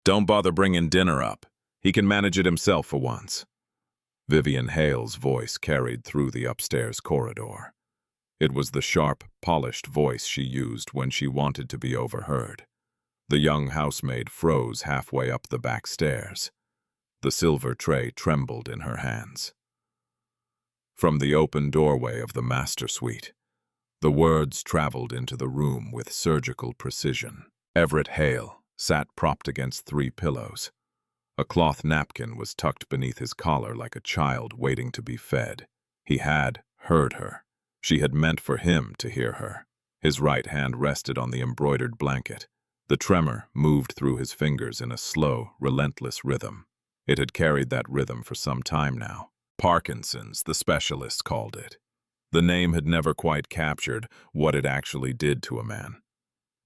Don't bother bringing dinner up. He can manage it himself for once. Vivian Hale's voice carried through the upstairs corridor. It was the sharp, polished voice she used when she wanted to be overheard. The young housemaid froze halfway up the back stairs. The silver tray trembled in her hands. From the open doorway of the master suite, the words traveled into the room with surgical precision. Everett Hale sat propped against 3 pillows. A cloth napkin was tucked beneath his collar like a child waiting to be fed. He had heard her. She had meant for him to hear her. His right hand rested on the embroidered blanket. The tremor moved through his fingers in a slow, relentless rhythm. It had carried that rhythm for some time now. Parkinson's, the specialists called it. The name had never quite captured what it actually did to a man.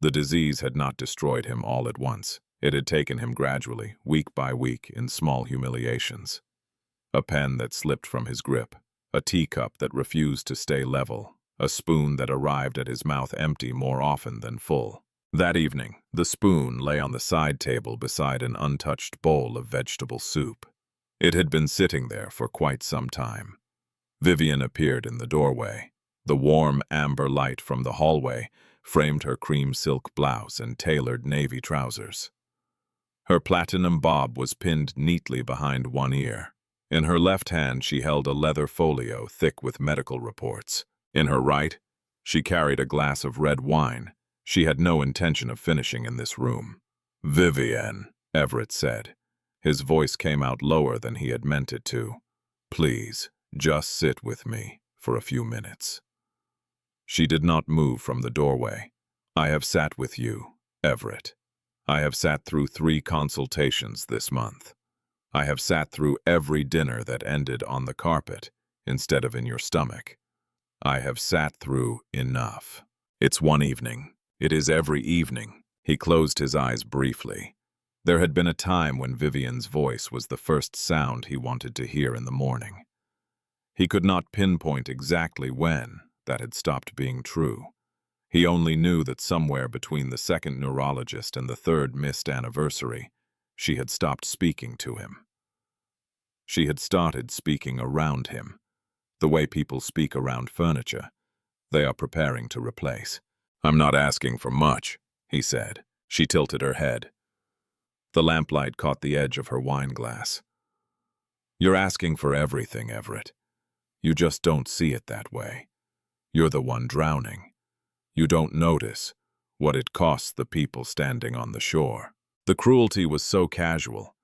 The disease had not destroyed him all at once. It had taken him gradually, week by week, in small humiliations. A pen that slipped from his grip, a teacup that refused to stay level, a spoon that arrived at his mouth empty more often than full. That evening, the spoon lay on the side table beside an untouched bowl of vegetable soup. It had been sitting there for quite some time. Vivian appeared in the doorway. The warm amber light from the hallway framed her cream silk blouse and tailored navy trousers. Her platinum bob was pinned neatly behind one ear. In her left hand she held a leather folio thick with medical reports. In her right, she carried a glass of red wine. She had no intention of finishing in this room. "Vivian," Everett said. His voice came out lower than he had meant it to. "Please, just sit with me for a few minutes." She did not move from the doorway. "I have sat with you, Everett. I have sat through 3 consultations this month. I have sat through every dinner that ended on the carpet instead of in your stomach. I have sat through enough. It's one evening. It is every evening." He closed his eyes briefly. There had been a time when Vivian's voice was the first sound he wanted to hear in the morning. He could not pinpoint exactly when that had stopped being true. He only knew that somewhere between the 2nd neurologist and the 3rd missed anniversary, she had stopped speaking to him. She had started speaking around him, the way people speak around furniture they are preparing to replace. "I'm not asking for much," he said. She tilted her head. The lamplight caught the edge of her wine glass. "You're asking for everything, Everett. You just don't see it that way. You're the one drowning. You don't notice what it costs the people standing on the shore." The cruelty was so casual.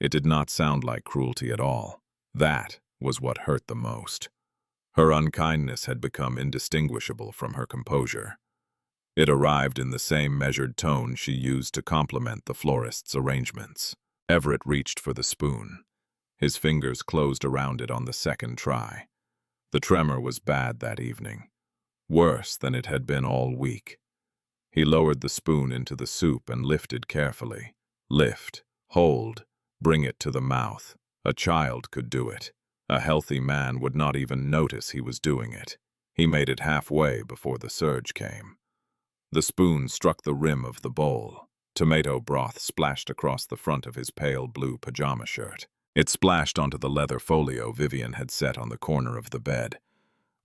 It did not sound like cruelty at all. That was what hurt the most. Her unkindness had become indistinguishable from her composure. It arrived in the same measured tone she used to compliment the florist's arrangements. Everett reached for the spoon. His fingers closed around it on the 2nd try. The tremor was bad that evening, worse than it had been all week. He lowered the spoon into the soup and lifted carefully. Lift, hold, bring it to the mouth. A child could do it. A healthy man would not even notice he was doing it. He made it halfway before the surge came. The spoon struck the rim of the bowl. Tomato broth splashed across the front of his pale blue pajama shirt. It splashed onto the leather folio Vivian had set on the corner of the bed.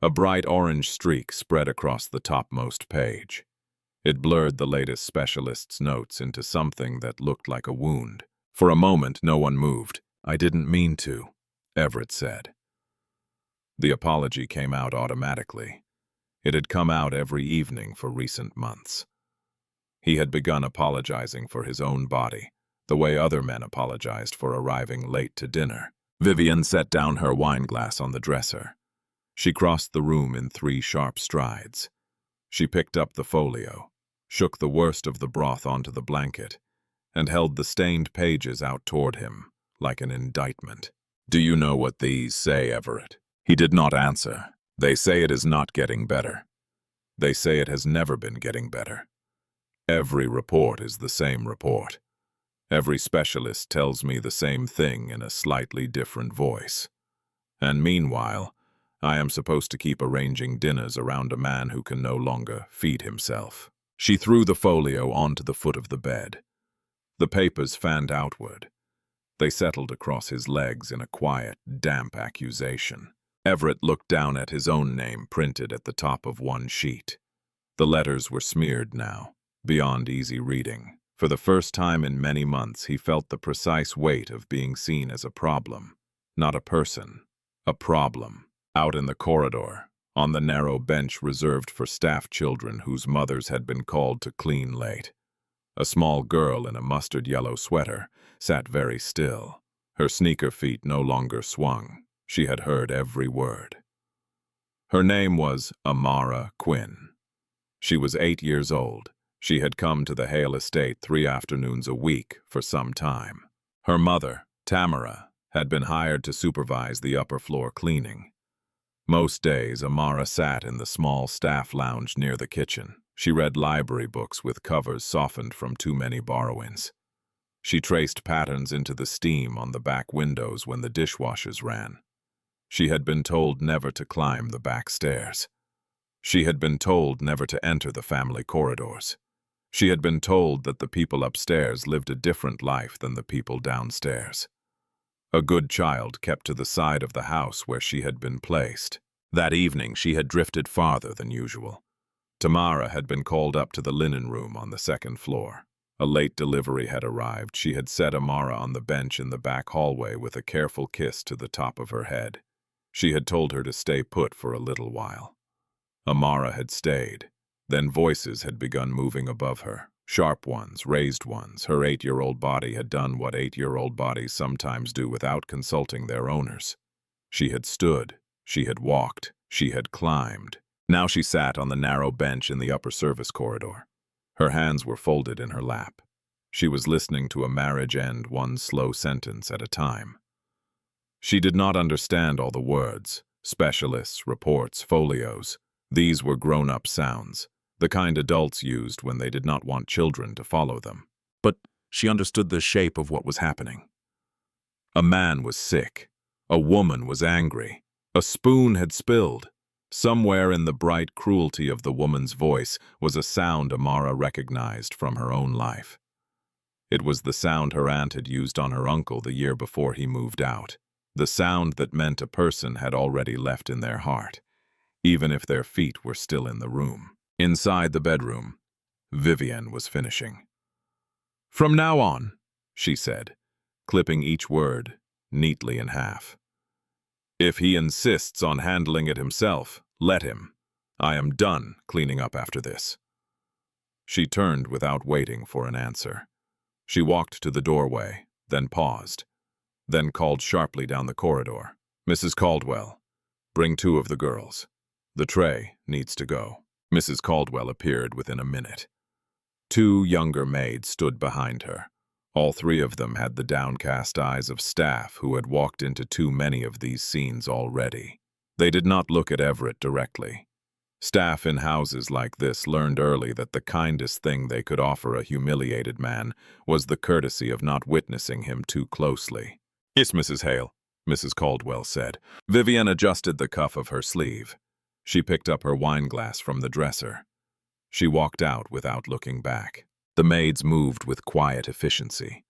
A bright orange streak spread across the topmost page. It blurred the latest specialist's notes into something that looked like a wound. For a moment, no one moved. "I didn't mean to," Everett said. The apology came out automatically. It had come out every evening for recent months. He had begun apologizing for his own body, the way other men apologized for arriving late to dinner. Vivian set down her wineglass on the dresser. She crossed the room in 3 sharp strides. She picked up the folio, shook the worst of the broth onto the blanket, and held the stained pages out toward him, like an indictment. "Do you know what these say, Everett?" He did not answer. "They say it is not getting better. They say it has never been getting better. Every report is the same report. Every specialist tells me the same thing in a slightly different voice. And meanwhile, I am supposed to keep arranging dinners around a man who can no longer feed himself." She threw the folio onto the foot of the bed. The papers fanned outward. They settled across his legs in a quiet, damp accusation. Everett looked down at his own name printed at the top of one sheet. The letters were smeared now, beyond easy reading. For the first time in many months, he felt the precise weight of being seen as a problem. Not a person, a problem. Out in the corridor, on the narrow bench reserved for staff children whose mothers had been called to clean late, a small girl in a mustard-yellow sweater sat very still. Her sneaker feet no longer swung. She had heard every word. Her name was Amara Quinn. She was 8 years old. She had come to the Hale estate 3 afternoons a week for some time. Her mother, Tamara, had been hired to supervise the upper floor cleaning. Most days, Amara sat in the small staff lounge near the kitchen. She read library books with covers softened from too many borrowings. She traced patterns into the steam on the back windows when the dishwashers ran. She had been told never to climb the back stairs. She had been told never to enter the family corridors. She had been told that the people upstairs lived a different life than the people downstairs. A good child kept to the side of the house where she had been placed. That evening she had drifted farther than usual. Tamara had been called up to the linen room on the 2nd floor. A late delivery had arrived. She had set Amara on the bench in the back hallway with a careful kiss to the top of her head. She had told her to stay put for a little while. Amara had stayed. Then voices had begun moving above her. Sharp ones, raised ones. Her 8-year-old body had done what 8-year-old bodies sometimes do without consulting their owners. She had stood. She had walked. She had climbed. Now she sat on the narrow bench in the upper service corridor. Her hands were folded in her lap. She was listening to a marriage end one slow sentence at a time. She did not understand all the words, specialists, reports, folios. These were grown-up sounds, the kind adults used when they did not want children to follow them. But she understood the shape of what was happening. A man was sick. A woman was angry. A spoon had spilled. Somewhere in the bright cruelty of the woman's voice was a sound Amara recognized from her own life. It was the sound her aunt had used on her uncle the year before he moved out. The sound that meant a person had already left in their heart, even if their feet were still in the room. Inside the bedroom, Vivian was finishing. "From now on," she said, clipping each word neatly in half. "If he insists on handling it himself, let him. I am done cleaning up after this." She turned without waiting for an answer. She walked to the doorway, then paused, then called sharply down the corridor. "Mrs. Caldwell, bring 2 of the girls. The tray needs to go." Mrs. Caldwell appeared within a minute. 2 younger maids stood behind her. All 3 of them had the downcast eyes of staff who had walked into too many of these scenes already. They did not look at Everett directly. Staff in houses like this learned early that the kindest thing they could offer a humiliated man was the courtesy of not witnessing him too closely. "Yes, Mrs. Hale," Mrs. Caldwell said. Vivian adjusted the cuff of her sleeve. She picked up her wineglass from the dresser. She walked out without looking back. The maids moved with quiet efficiency.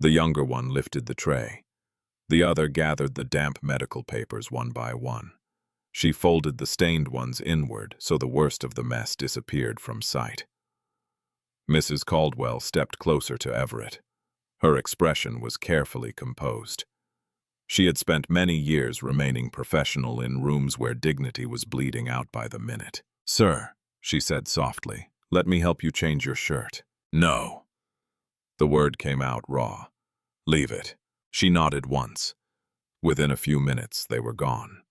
The younger one lifted the tray. The other gathered the damp medical papers one by one. She folded the stained ones inward so the worst of the mess disappeared from sight. Mrs. Caldwell stepped closer to Everett. Her expression was carefully composed. She had spent many years remaining professional in rooms where dignity was bleeding out by the minute. "Sir," she said softly, "let me help you change your shirt." "No." The word came out raw. "Leave it." She nodded once. Within a few minutes, they were gone.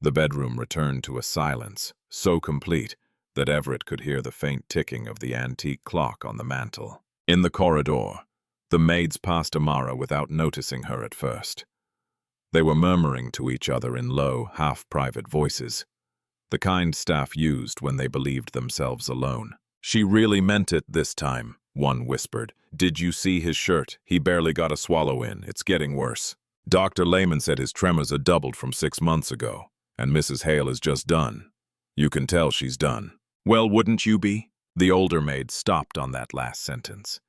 The bedroom returned to a silence so complete that Everett could hear the faint ticking of the antique clock on the mantel. In the corridor, the maids passed Amara without noticing her at first. They were murmuring to each other in low, half-private voices, the kind staff used when they believed themselves alone. "She really meant it this time," one whispered. "Did you see his shirt? He barely got a swallow in. It's getting worse. Dr. Lehman said his tremors had doubled from 6 months ago, and Mrs. Hale is just done. You can tell she's done." "Well, wouldn't you be?" The older maid stopped on that last sentence.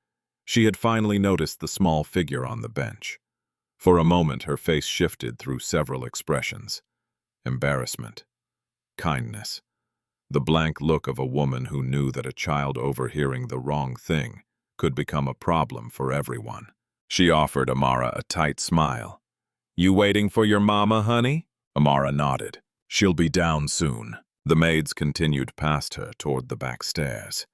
She had finally noticed the small figure on the bench. For a moment, her face shifted through several expressions. Embarrassment. Kindness. The blank look of a woman who knew that a child overhearing the wrong thing could become a problem for everyone. She offered Amara a tight smile. "You waiting for your mama, honey?" Amara nodded. "She'll be down soon." The maids continued past her toward the back stairs.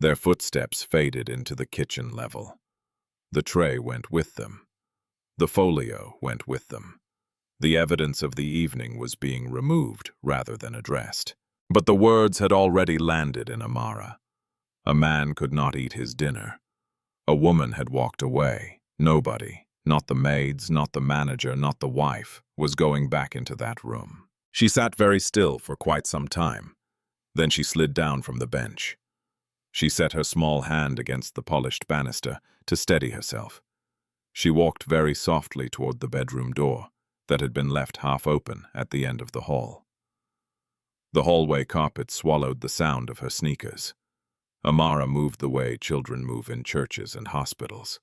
Their footsteps faded into the kitchen level. The tray went with them. The folio went with them. The evidence of the evening was being removed rather than addressed. But the words had already landed in Amara. A man could not eat his dinner. A woman had walked away. Nobody, not the maids, not the manager, not the wife, was going back into that room. She sat very still for quite some time. Then she slid down from the bench. She set her small hand against the polished banister to steady herself. She walked very softly toward the bedroom door that had been left half open at the end of the hall. The hallway carpet swallowed the sound of her sneakers. Amara moved the way children move in churches and hospitals,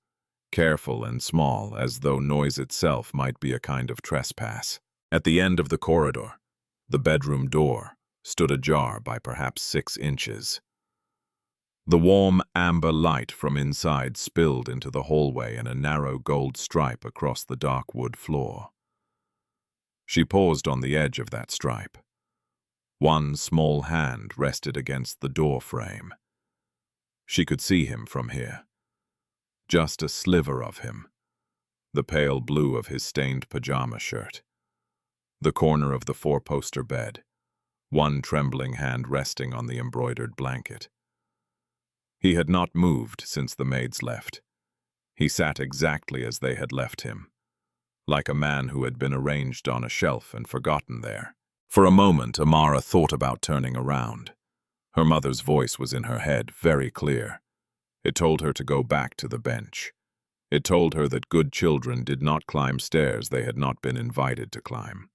careful and small, as though noise itself might be a kind of trespass. At the end of the corridor, the bedroom door stood ajar by perhaps 6 inches. The warm amber light from inside spilled into the hallway in a narrow gold stripe across the dark wood floor. She paused on the edge of that stripe. One small hand rested against the door frame. She could see him from here. Just a sliver of him. The pale blue of his stained pajama shirt. The corner of the 4-poster bed. One trembling hand resting on the embroidered blanket. He had not moved since the maids left. He sat exactly as they had left him, like a man who had been arranged on a shelf and forgotten there. For a moment, Amara thought about turning around. Her mother's voice was in her head, very clear. It told her to go back to the bench. It told her that good children did not climb stairs they had not been invited to climb.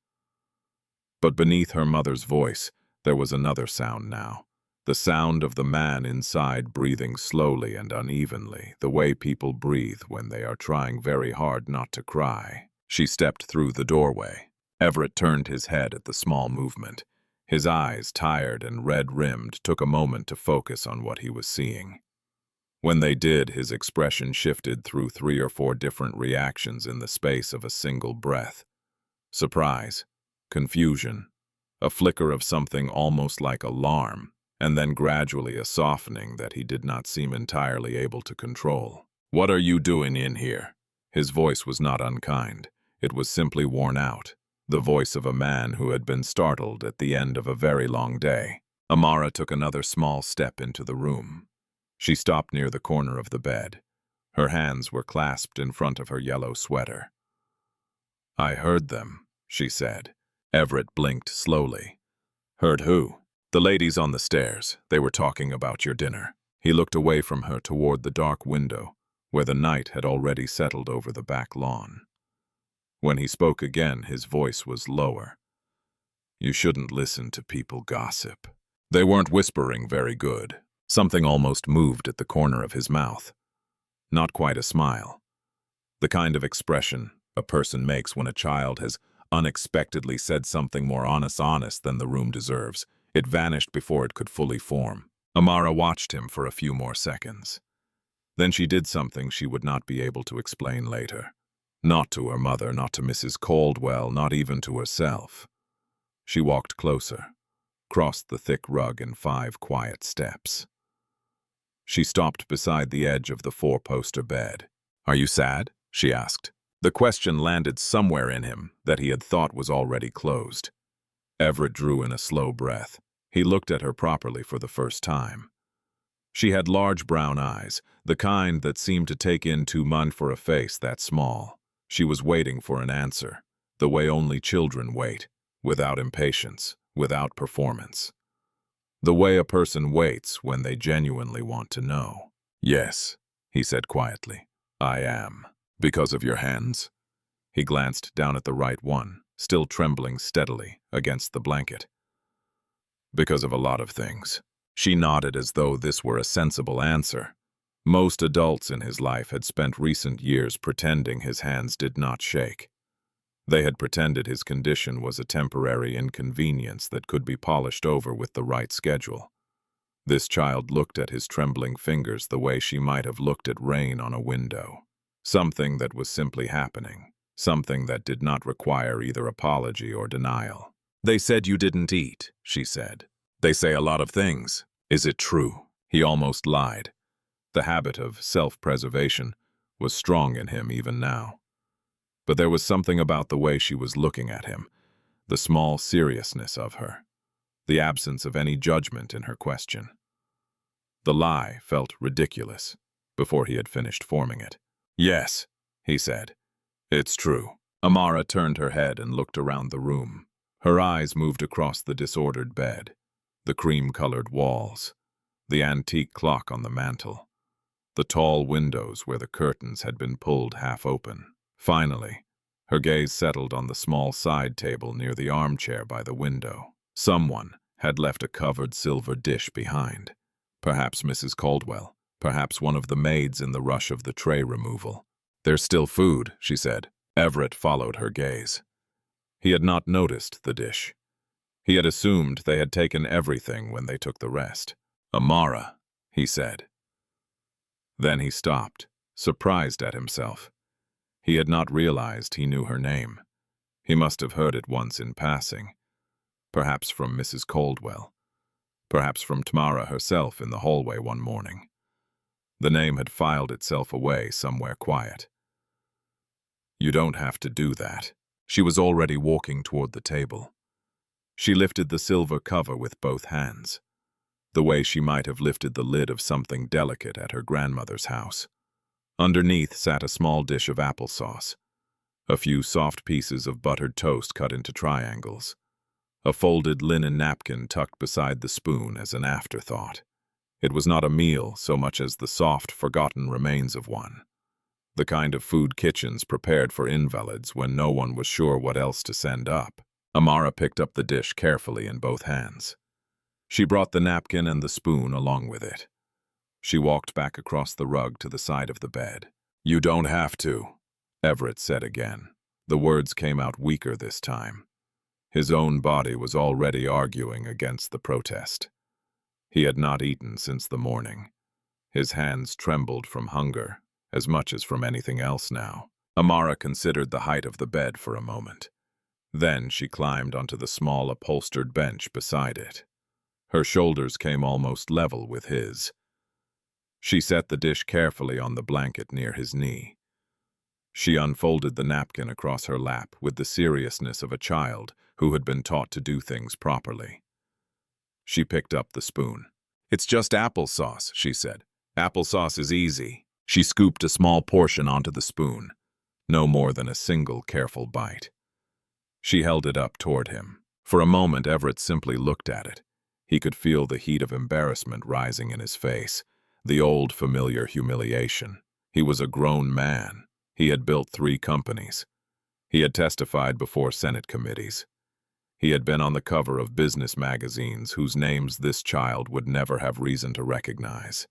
But beneath her mother's voice, there was another sound now. The sound of the man inside breathing slowly and unevenly, the way people breathe when they are trying very hard not to cry. She stepped through the doorway. Everett turned his head at the small movement. His eyes, tired and red-rimmed, took a moment to focus on what he was seeing. When they did, his expression shifted through 3 or 4 different reactions in the space of a single breath. Surprise, confusion, a flicker of something almost like alarm, and then gradually a softening that he did not seem entirely able to control. "What are you doing in here?" His voice was not unkind. It was simply worn out, the voice of a man who had been startled at the end of a very long day. Amara took another small step into the room. She stopped near the corner of the bed. Her hands were clasped in front of her yellow sweater. "I heard them," she said. Everett blinked slowly. "Heard who?" "The ladies on the stairs. They were talking about your dinner." He looked away from her toward the dark window, where the night had already settled over the back lawn. When he spoke again, his voice was lower. "You shouldn't listen to people gossip." They weren't whispering very good. Something almost moved at the corner of his mouth. Not quite a smile. The kind of expression a person makes when a child has unexpectedly said something more honest than the room deserves. It vanished before it could fully form. Amara watched him for a few more seconds. Then she did something she would not be able to explain later. Not to her mother, not to Mrs. Caldwell, not even to herself. She walked closer, crossed the thick rug in 5 quiet steps. She stopped beside the edge of the 4-poster bed. "Are you sad?" she asked. The question landed somewhere in him that he had thought was already closed. Everett drew in a slow breath. He looked at her properly for the first time. She had large brown eyes, the kind that seemed to take in too much for a face that small. She was waiting for an answer, the way only children wait, without impatience, without performance. The way a person waits when they genuinely want to know. "Yes," he said quietly, "I am." "Because of your hands?" He glanced down at the right one, still trembling steadily against the blanket. "Because of a lot of things." She nodded as though this were a sensible answer. Most adults in his life had spent recent years pretending his hands did not shake. They had pretended his condition was a temporary inconvenience that could be polished over with the right schedule. This child looked at his trembling fingers the way she might have looked at rain on a window. Something that was simply happening. Something that did not require either apology or denial. "They said you didn't eat," she said. "They say a lot of things. Is it true?" He almost lied. The habit of self-preservation was strong in him even now. But there was something about the way she was looking at him, the small seriousness of her, the absence of any judgment in her question. The lie felt ridiculous before he had finished forming it. "Yes," he said. "It's true." Amara turned her head and looked around the room. Her eyes moved across the disordered bed, the cream-colored walls, the antique clock on the mantel, the tall windows where the curtains had been pulled half open. Finally, her gaze settled on the small side table near the armchair by the window. Someone had left a covered silver dish behind. Perhaps Mrs. Caldwell, perhaps one of the maids in the rush of the tray removal. "There's still food," she said. Everett followed her gaze. He had not noticed the dish. He had assumed they had taken everything when they took the rest. "Amara," he said. Then he stopped, surprised at himself. He had not realized he knew her name. He must have heard it once in passing. Perhaps from Mrs. Caldwell. Perhaps from Tamara herself in the hallway one morning. The name had filed itself away somewhere quiet. "You don't have to do that." She was already walking toward the table. She lifted the silver cover with both hands, the way she might have lifted the lid of something delicate at her grandmother's house. Underneath sat a small dish of applesauce, a few soft pieces of buttered toast cut into triangles, a folded linen napkin tucked beside the spoon as an afterthought. It was not a meal so much as the soft, forgotten remains of one. The kind of food kitchens prepared for invalids when no one was sure what else to send up. Amara picked up the dish carefully in both hands. She brought the napkin and the spoon along with it. She walked back across the rug to the side of the bed. "You don't have to," Everett said again. The words came out weaker this time. His own body was already arguing against the protest. He had not eaten since the morning. His hands trembled from hunger, as much as from anything else now. Amara considered the height of the bed for a moment. Then she climbed onto the small upholstered bench beside it. Her shoulders came almost level with his. She set the dish carefully on the blanket near his knee. She unfolded the napkin across her lap with the seriousness of a child who had been taught to do things properly. She picked up the spoon. "It's just applesauce," she said. "Applesauce is easy." She scooped a small portion onto the spoon, no more than a single careful bite. She held it up toward him. For a moment, Everett simply looked at it. He could feel the heat of embarrassment rising in his face, the old familiar humiliation. He was a grown man. He had built 3 companies. He had testified before Senate committees. He had been on the cover of business magazines whose names this child would never have reason to recognize.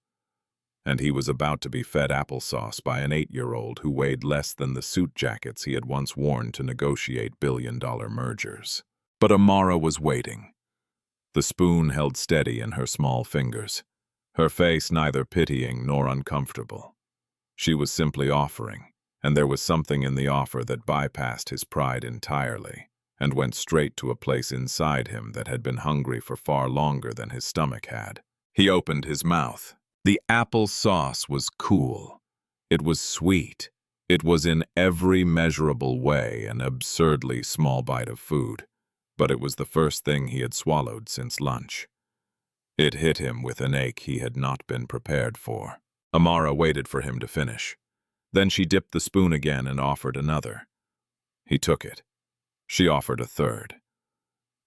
And he was about to be fed applesauce by an 8-year-old who weighed less than the suit jackets he had once worn to negotiate billion-dollar mergers. But Amara was waiting. The spoon held steady in her small fingers, her face neither pitying nor uncomfortable. She was simply offering, and there was something in the offer that bypassed his pride entirely and went straight to a place inside him that had been hungry for far longer than his stomach had. He opened his mouth. The apple sauce was cool. It was sweet. It was in every measurable way an absurdly small bite of food, but it was the first thing he had swallowed since lunch. It hit him with an ache he had not been prepared for. Amara waited for him to finish. Then she dipped the spoon again and offered another. He took it. She offered a third.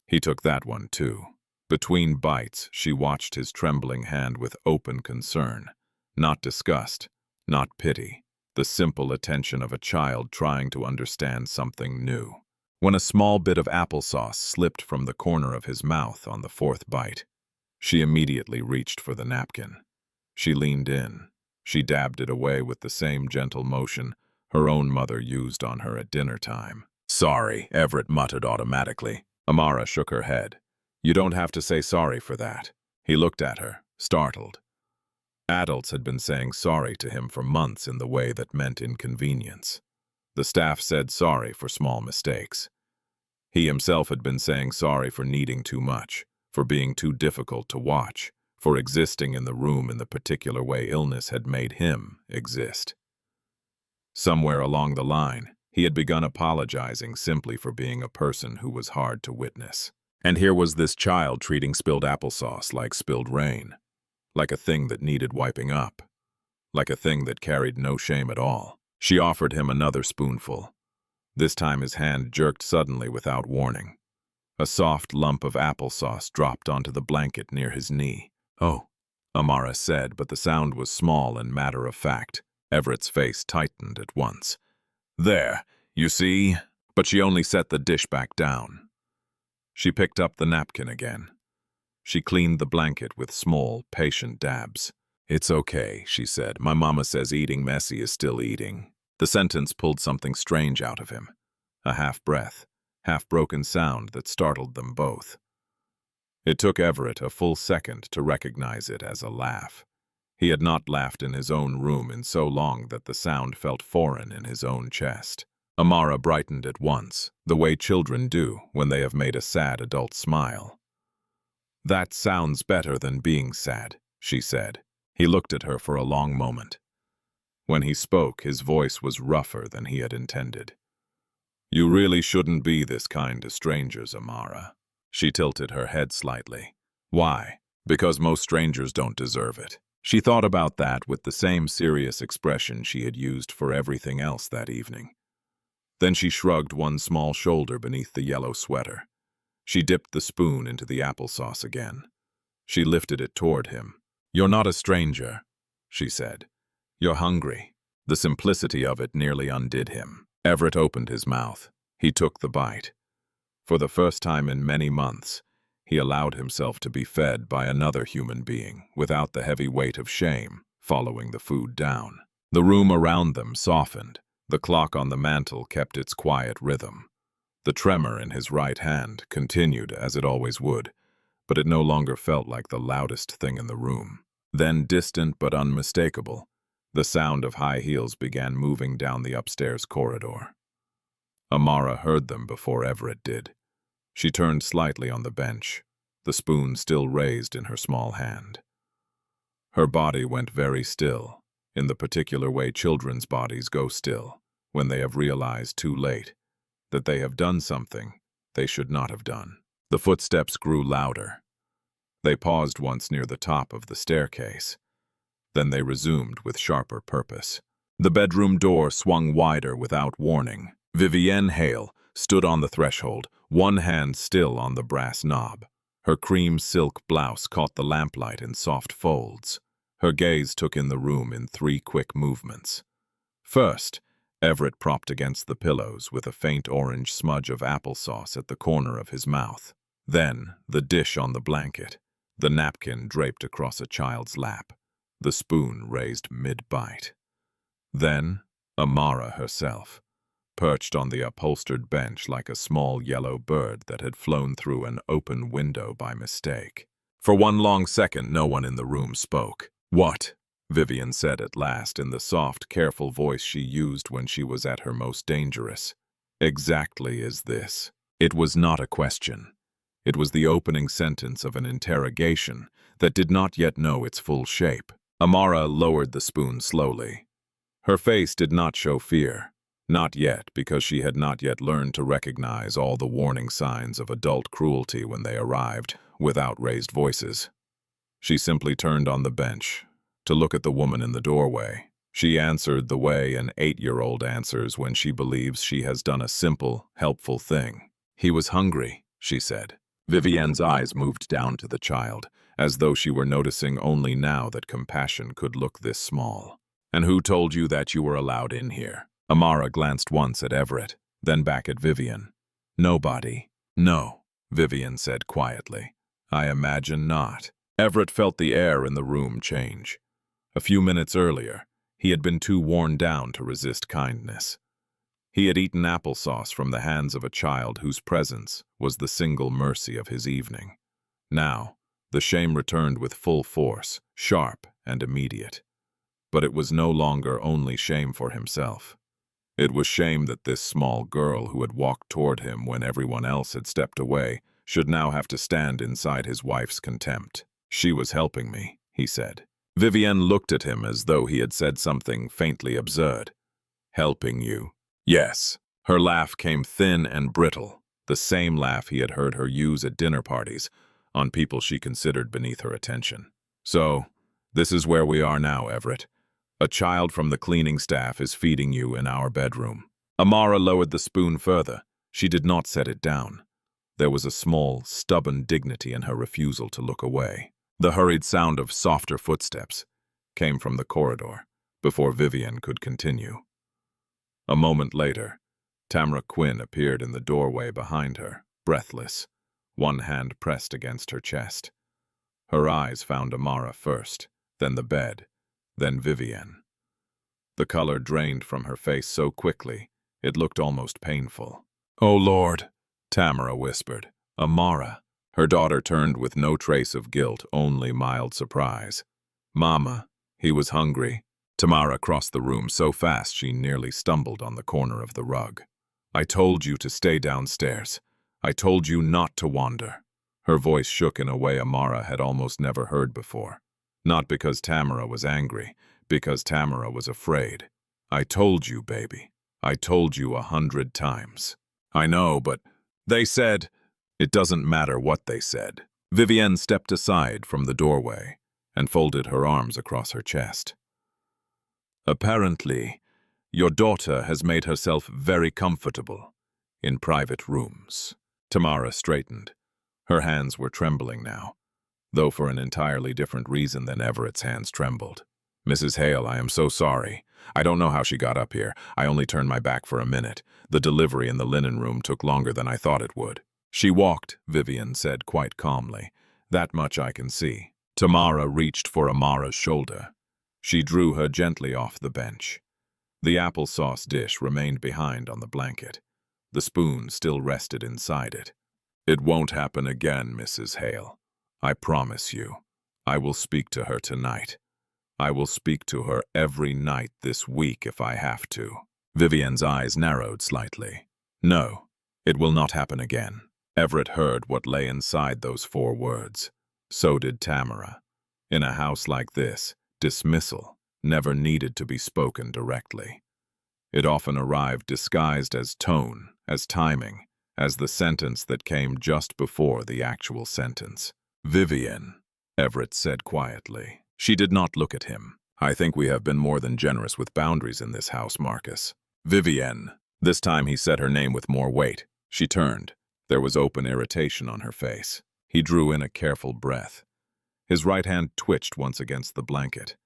He took that one too. Between bites, she watched his trembling hand with open concern. Not disgust, not pity, the simple attention of a child trying to understand something new. When a small bit of applesauce slipped from the corner of his mouth on the 4th bite, she immediately reached for the napkin. She leaned in, She dabbed it away with the same gentle motion her own mother used on her at dinner time. "Sorry," Everett muttered automatically. Amara shook her head. "You don't have to say sorry for that." He looked at her, startled. Adults had been saying sorry to him for months in the way that meant inconvenience. The staff said sorry for small mistakes. He himself had been saying sorry for needing too much, for being too difficult to watch, for existing in the room in the particular way illness had made him exist. Somewhere along the line, he had begun apologizing simply for being a person who was hard to witness. And here was this child treating spilled applesauce like spilled rain, like a thing that needed wiping up, like a thing that carried no shame at all. She offered him another spoonful. This time his hand jerked suddenly without warning. A soft lump of applesauce dropped onto the blanket near his knee. "Oh," Amara said, but the sound was small and matter-of-fact. Everett's face tightened at once. "There, you see?" But she only set the dish back down. She picked up the napkin again. She cleaned the blanket with small, patient dabs. "It's okay," she said. "My mama says eating messy is still eating." The sentence pulled something strange out of him. A half-breath, half-broken sound that startled them both. It took Everett a full second to recognize it as a laugh. He had not laughed in his own room in so long that the sound felt foreign in his own chest. Amara brightened at once, the way children do when they have made a sad adult smile. "That sounds better than being sad," she said. He looked at her for a long moment. When he spoke, his voice was rougher than he had intended. "You really shouldn't be this kind to strangers, Amara." She tilted her head slightly. "Why?" "Because most strangers don't deserve it." She thought about that with the same serious expression she had used for everything else that evening. Then she shrugged one small shoulder beneath the yellow sweater. She dipped the spoon into the applesauce again. She lifted it toward him. "You're not a stranger," she said. "You're hungry." The simplicity of it nearly undid him. Everett opened his mouth. He took the bite. For the first time in many months, he allowed himself to be fed by another human being without the heavy weight of shame following the food down. The room around them softened. The clock on the mantel kept its quiet rhythm. The tremor in his right hand continued as it always would, but it no longer felt like the loudest thing in the room. Then, distant but unmistakable, the sound of high heels began moving down the upstairs corridor. Amara heard them before Everett did. She turned slightly on the bench, the spoon still raised in her small hand. Her body went very still, in the particular way children's bodies go still, when they have realized too late that they have done something they should not have done. The footsteps grew louder. They paused once near the top of the staircase. Then they resumed with sharper purpose. The bedroom door swung wider without warning. Vivienne Hale stood on the threshold, one hand still on the brass knob. Her cream silk blouse caught the lamplight in soft folds. Her gaze took in the room in 3 quick movements. First, Everett propped against the pillows with a faint orange smudge of applesauce at the corner of his mouth. Then, the dish on the blanket, the napkin draped across a child's lap, the spoon raised mid-bite. Then, Amara herself, perched on the upholstered bench like a small yellow bird that had flown through an open window by mistake. For one long second, no one in the room spoke. "What?" Vivian said at last in the soft, careful voice she used when she was at her most dangerous. "Exactly is this." It was not a question. It was the opening sentence of an interrogation that did not yet know its full shape. Amara lowered the spoon slowly. Her face did not show fear. Not yet, because she had not yet learned to recognize all the warning signs of adult cruelty when they arrived, without raised voices. She simply turned on the bench, to look at the woman in the doorway. She answered the way an 8-year-old answers when she believes she has done a simple, helpful thing. "He was hungry," she said. Vivienne's eyes moved down to the child, as though she were noticing only now that compassion could look this small. "And who told you that you were allowed in here?" Amara glanced once at Everett, then back at Vivian. "Nobody." "No," Vivian said quietly. "I imagine not." Everett felt the air in the room change. A few minutes earlier, he had been too worn down to resist kindness. He had eaten applesauce from the hands of a child whose presence was the single mercy of his evening. Now, the shame returned with full force, sharp and immediate. But it was no longer only shame for himself. It was shame that this small girl who had walked toward him when everyone else had stepped away should now have to stand inside his wife's contempt. "She was helping me," he said. Vivienne looked at him as though he had said something faintly absurd. "Helping you?" "Yes." Her laugh came thin and brittle, the same laugh he had heard her use at dinner parties, on people she considered beneath her attention. "So, this is where we are now, Everett. A child from the cleaning staff is feeding you in our bedroom." Amara lowered the spoon further. She did not set it down. There was a small, stubborn dignity in her refusal to look away. The hurried sound of softer footsteps came from the corridor before Vivienne could continue. A moment later, Tamara Quinn appeared in the doorway behind her, breathless, one hand pressed against her chest. Her eyes found Amara first, then the bed, then Vivienne. The color drained from her face so quickly, it looked almost painful. "Oh, Lord," Tamara whispered. "Amara." Her daughter turned with no trace of guilt, only mild surprise. "Mama, he was hungry." Tamara crossed the room so fast she nearly stumbled on the corner of the rug. "I told you to stay downstairs. I told you not to wander." Her voice shook in a way Amara had almost never heard before. Not because Tamara was angry, because Tamara was afraid. "I told you, baby. I told you 100 times." "I know, but they said—" "It doesn't matter what they said." Vivienne stepped aside from the doorway and folded her arms across her chest. "Apparently, your daughter has made herself very comfortable in private rooms." Tamara straightened. Her hands were trembling now, though for an entirely different reason than Everett's hands trembled. "Mrs. Hale, I am so sorry. I don't know how she got up here. I only turned my back for a minute. The delivery in the linen room took longer than I thought it would." "She walked," Vivienne said quite calmly. "That much I can see." Tamara reached for Amara's shoulder. She drew her gently off the bench. The applesauce dish remained behind on the blanket. The spoon still rested inside it. "It won't happen again, Mrs. Hale. I promise you. I will speak to her tonight. I will speak to her every night this week if I have to." Vivienne's eyes narrowed slightly. "No, it will not happen again." Everett heard what lay inside those 4 words. So did Tamara. In a house like this, dismissal never needed to be spoken directly. It often arrived disguised as tone, as timing, as the sentence that came just before the actual sentence. "Vivienne," Everett said quietly. She did not look at him. "I think we have been more than generous with boundaries in this house, Marcus." "Vivienne." This time he said her name with more weight. She turned. There was open irritation on her face. He drew in a careful breath. His right hand twitched once against the blanket.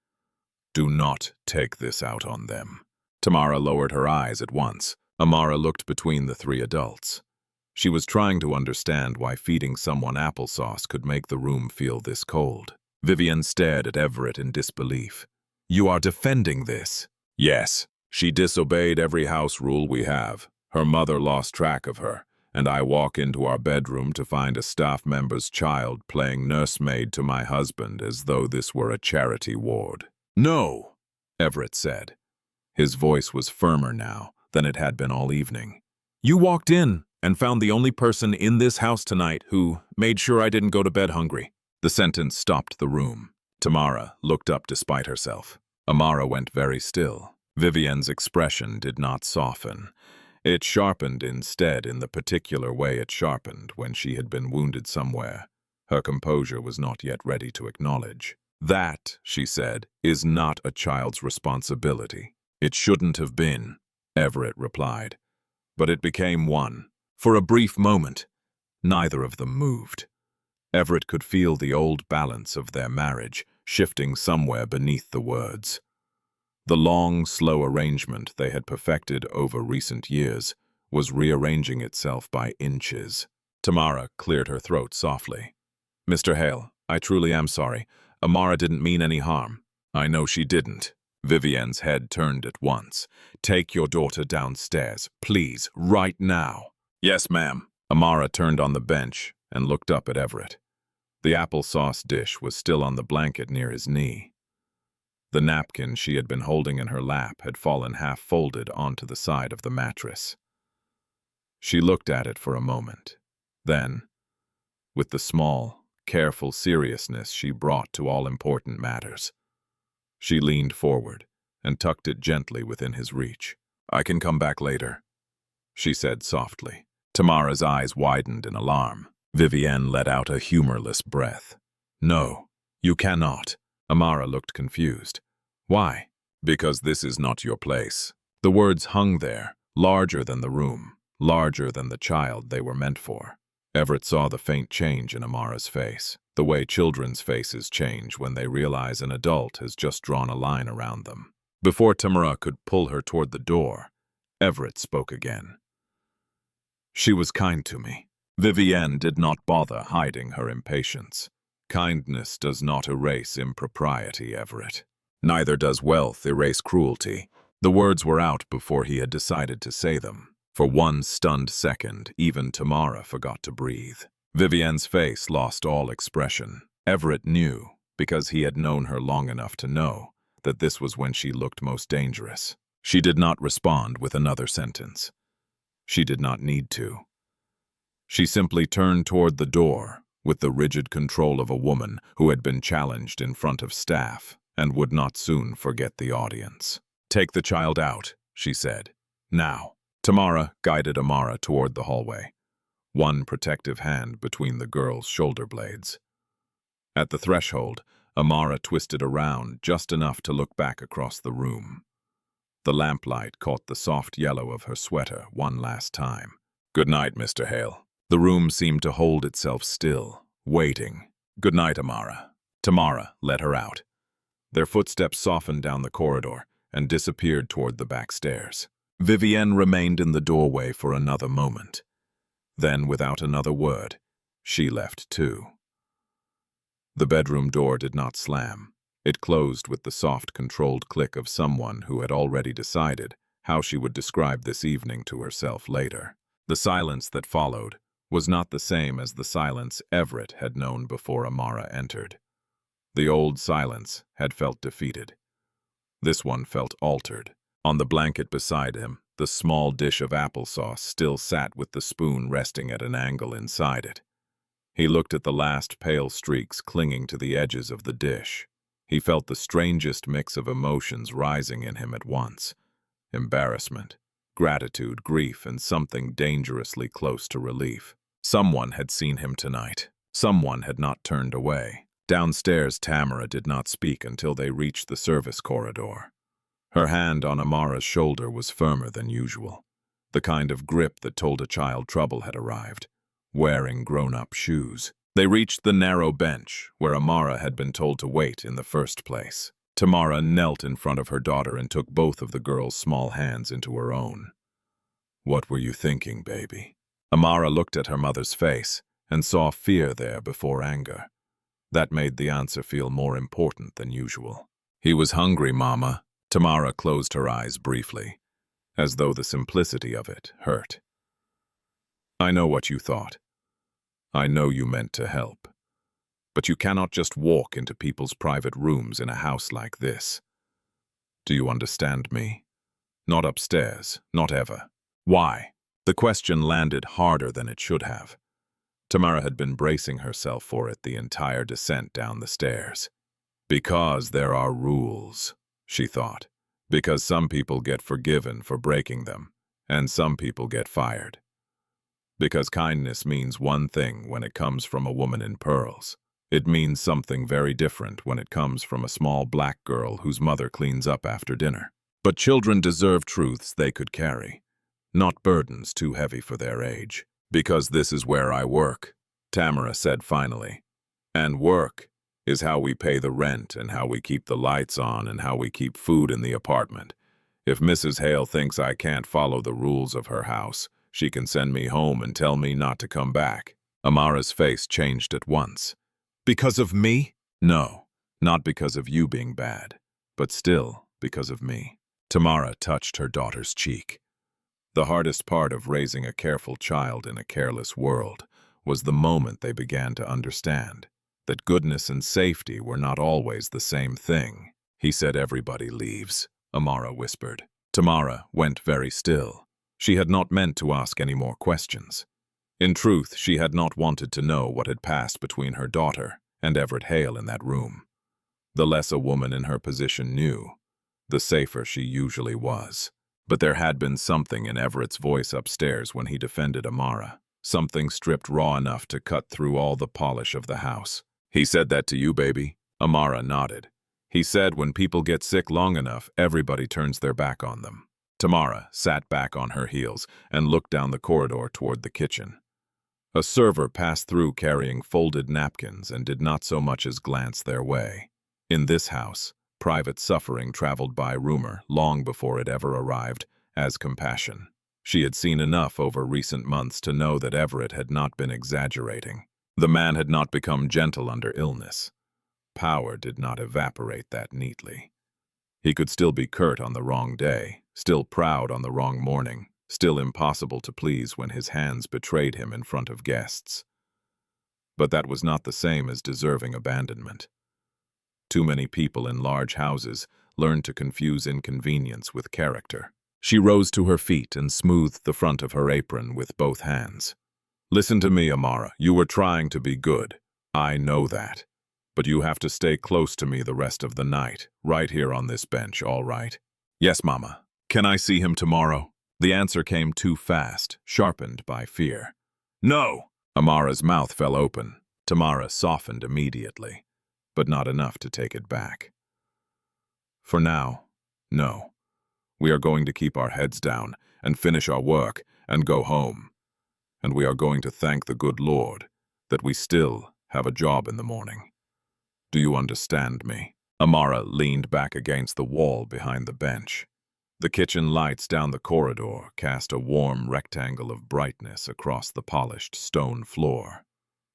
"Do not take this out on them." Tamara lowered her eyes at once. Amara looked between the 3 adults. She was trying to understand why feeding someone applesauce could make the room feel this cold. Vivienne stared at Everett in disbelief. "You are defending this?" "Yes. She disobeyed every house rule we have. Her mother lost track of her, and I walk into our bedroom to find a staff member's child playing nursemaid to my husband as though this were a charity ward." "No," Everett said. His voice was firmer now than it had been all evening. "You walked in and found the only person in this house tonight who made sure I didn't go to bed hungry." The sentence stopped the room. Tamara looked up despite herself. Amara went very still. Vivienne's expression did not soften. It sharpened instead in the particular way it sharpened when she had been wounded somewhere. Her composure was not yet ready to acknowledge. "That," she said, "is not a child's responsibility." "It shouldn't have been," Everett replied. But it became one. For a brief moment, neither of them moved. Everett could feel the old balance of their marriage shifting somewhere beneath the words. The long, slow arrangement they had perfected over recent years was rearranging itself by inches. Tamara cleared her throat softly. "Mr. Hale, I truly am sorry. Amara didn't mean any harm. I know she didn't. Vivienne's head turned at once. Take your daughter downstairs, please, right now. Yes, ma'am. Amara turned on the bench and looked up at Everett. The applesauce dish was still on the blanket near his knee. The napkin she had been holding in her lap had fallen half-folded onto the side of the mattress. She looked at it for a moment. Then, with the small, careful seriousness she brought to all important matters, she leaned forward and tucked it gently within his reach. I can come back later, she said softly. Tamara's eyes widened in alarm. Vivienne let out a humorless breath. No, you cannot. Amara looked confused. Why? Because this is not your place. The words hung there, larger than the room, larger than the child they were meant for. Everett saw the faint change in Amara's face, the way children's faces change when they realize an adult has just drawn a line around them. Before Tamara could pull her toward the door, Everett spoke again. She was kind to me. Vivienne did not bother hiding her impatience. Kindness does not erase impropriety, Everett. Neither does wealth erase cruelty. The words were out before he had decided to say them. For one stunned second, even Tamara forgot to breathe. Vivienne's face lost all expression. Everett knew, because he had known her long enough to know, that this was when she looked most dangerous. She did not respond with another sentence. She did not need to. She simply turned toward the door, with the rigid control of a woman who had been challenged in front of staff and would not soon forget the audience. Take the child out, she said. Now. Tamara guided Amara toward the hallway, one protective hand between the girl's shoulder blades. At the threshold, Amara twisted around just enough to look back across the room. The lamplight caught the soft yellow of her sweater one last time. Good night, Mr. Hale. The room seemed to hold itself still, waiting. Good night, Amara. Tamara let her out. Their footsteps softened down the corridor and disappeared toward the back stairs. Vivienne remained in the doorway for another moment. Then, without another word, she left too. The bedroom door did not slam. It closed with the soft, controlled click of someone who had already decided how she would describe this evening to herself later. The silence that followed was not the same as the silence Everett had known before Amara entered. The old silence had felt defeated. This one felt altered. On the blanket beside him, the small dish of applesauce still sat with the spoon resting at an angle inside it. He looked at the last pale streaks clinging to the edges of the dish. He felt the strangest mix of emotions rising in him at once. Embarrassment, gratitude, grief, and something dangerously close to relief. Someone had seen him tonight. Someone had not turned away. Downstairs, Tamara did not speak until they reached the service corridor. Her hand on Amara's shoulder was firmer than usual, the kind of grip that told a child trouble had arrived, wearing grown-up shoes. They reached the narrow bench where Amara had been told to wait in the first place. Tamara knelt in front of her daughter and took both of the girl's small hands into her own. What were you thinking, baby? Amara looked at her mother's face and saw fear there before anger. That made the answer feel more important than usual. He was hungry, Mama. Tamara closed her eyes briefly, as though the simplicity of it hurt. I know what you thought. I know you meant to help. But you cannot just walk into people's private rooms in a house like this. Do you understand me? Not upstairs, not ever. Why? The question landed harder than it should have. Tamara had been bracing herself for it the entire descent down the stairs. Because there are rules, she thought. Because some people get forgiven for breaking them, and some people get fired. Because kindness means one thing when it comes from a woman in pearls. It means something very different when it comes from a small black girl whose mother cleans up after dinner. But children deserve truths they could carry, not burdens too heavy for their age. Because this is where I work, Tamara said finally. And work is how we pay the rent and how we keep the lights on and how we keep food in the apartment. If Mrs. Hale thinks I can't follow the rules of her house, she can send me home and tell me not to come back. Amara's face changed at once. Because of me? No. Not because of you being bad, but still because of me. Tamara touched her daughter's cheek. The hardest part of raising a careful child in a careless world was the moment they began to understand that goodness and safety were not always the same thing. He said everybody leaves, Amara whispered. Tamara went very still. She had not meant to ask any more questions. In truth, she had not wanted to know what had passed between her daughter and Everett Hale in that room. The less a woman in her position knew, the safer she usually was. But there had been something in Everett's voice upstairs when he defended Amara, something stripped raw enough to cut through all the polish of the house. He said that to you, baby? Amara nodded. He said when people get sick long enough, everybody turns their back on them. Tamara sat back on her heels and looked down the corridor toward the kitchen. A server passed through carrying folded napkins and did not so much as glance their way. In this house, private suffering traveled by rumor long before it ever arrived as compassion. She had seen enough over recent months to know that Everett had not been exaggerating. The man had not become gentle under illness. Power did not evaporate that neatly. He could still be curt on the wrong day, still proud on the wrong morning, still impossible to please when his hands betrayed him in front of guests. But that was not the same as deserving abandonment. Too many people in large houses learned to confuse inconvenience with character. She rose to her feet and smoothed the front of her apron with both hands. Listen to me, Amara. You were trying to be good. I know that. But you have to stay close to me the rest of the night, right here on this bench, all right? Yes, Mama. Can I see him tomorrow? The answer came too fast, sharpened by fear. No! Amara's mouth fell open. Tamara softened immediately, but not enough to take it back. For now, no. We are going to keep our heads down and finish our work and go home. And we are going to thank the good Lord that we still have a job in the morning. Do you understand me? Amara leaned back against the wall behind the bench. The kitchen lights down the corridor cast a warm rectangle of brightness across the polished stone floor.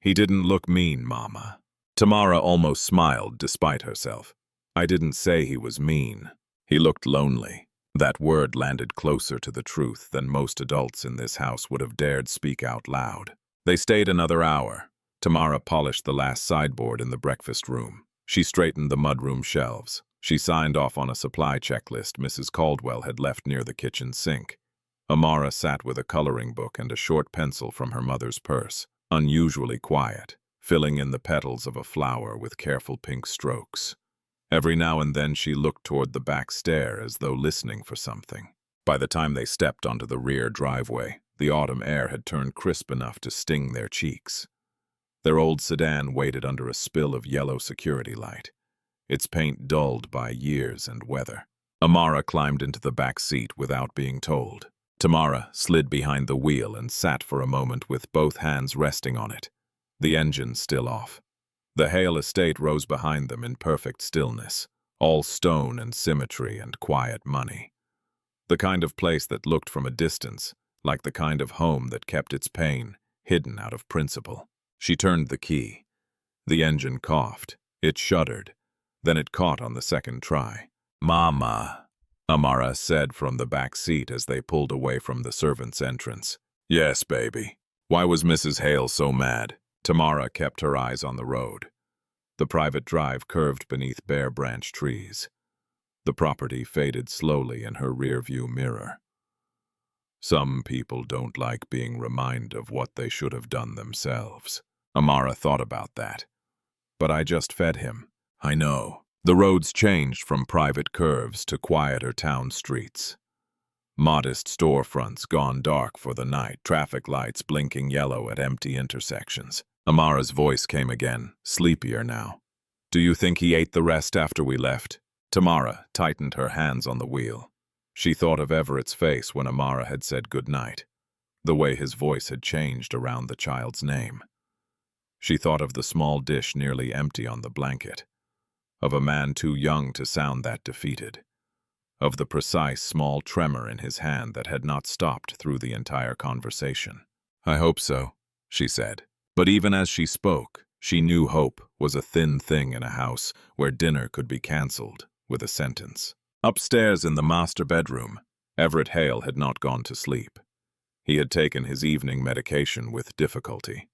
He didn't look mean, Mama. Tamara almost smiled despite herself. I didn't say he was mean. He looked lonely. That word landed closer to the truth than most adults in this house would have dared speak out loud. They stayed another hour. Tamara polished the last sideboard in the breakfast room. She straightened the mudroom shelves. She signed off on a supply checklist Mrs. Caldwell had left near the kitchen sink. Amara sat with a coloring book and a short pencil from her mother's purse, unusually quiet, filling in the petals of a flower with careful pink strokes. Every now and then she looked toward the back stair as though listening for something. By the time they stepped onto the rear driveway, the autumn air had turned crisp enough to sting their cheeks. Their old sedan waited under a spill of yellow security light, its paint dulled by years and weather. Amara climbed into the back seat without being told. Tamara slid behind the wheel and sat for a moment with both hands resting on it, the engine still off. The Hale estate rose behind them in perfect stillness, all stone and symmetry and quiet money. The kind of place that looked from a distance, like the kind of home that kept its pain hidden out of principle. She turned the key. The engine coughed. It shuddered. Then it caught on the second try. Mama, Amara said from the back seat as they pulled away from the servants' entrance. Yes, baby. Why was Mrs. Hale so mad? Tamara kept her eyes on the road. The private drive curved beneath bare branch trees. The property faded slowly in her rearview mirror. Some people don't like being reminded of what they should have done themselves. Amara thought about that. But I just fed him. I know. The roads changed from private curves to quieter town streets. Modest storefronts gone dark for the night, traffic lights blinking yellow at empty intersections. Amara's voice came again, sleepier now. Do you think he ate the rest after we left? Tamara tightened her hands on the wheel. She thought of Everett's face when Amara had said goodnight, the way his voice had changed around the child's name. She thought of the small dish nearly empty on the blanket, of a man too young to sound that defeated, of the precise small tremor in his hand that had not stopped through the entire conversation. I hope so, she said. But even as she spoke, She knew hope was a thin thing in a house where dinner could be cancelled with a sentence. Upstairs in the master bedroom, Everett Hale had not gone to sleep. He had taken his evening medication with difficulty.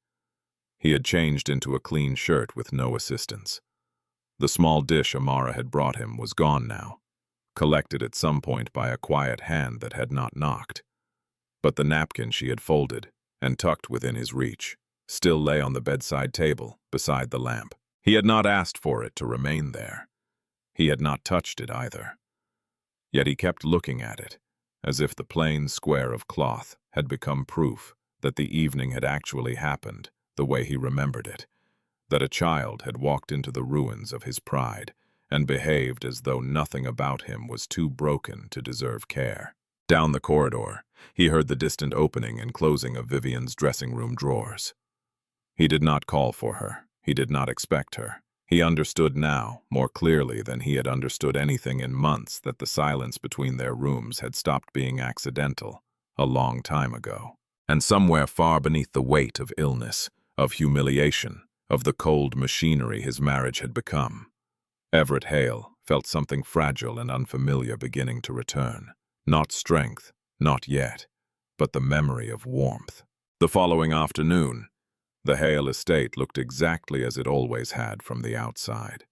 He had changed into a clean shirt with no assistance. The small dish Amara had brought him was gone now, collected at some point by a quiet hand that had not knocked. But the napkin she had folded and tucked within his reach still lay on the bedside table beside the lamp. He had not asked for it to remain there. He had not touched it either. Yet he kept looking at it, as if the plain square of cloth had become proof that the evening had actually happened the way he remembered it, that a child had walked into the ruins of his pride and behaved as though nothing about him was too broken to deserve care. Down the corridor, he heard the distant opening and closing of Vivian's dressing room drawers. He did not call for her. He did not expect her. He understood now, more clearly than he had understood anything in months, that the silence between their rooms had stopped being accidental a long time ago. And somewhere far beneath the weight of illness, of humiliation, of the cold machinery his marriage had become, Everett Hale felt something fragile and unfamiliar beginning to return. Not strength, not yet, but the memory of warmth. The following afternoon, the Hale estate looked exactly as it always had from the outside.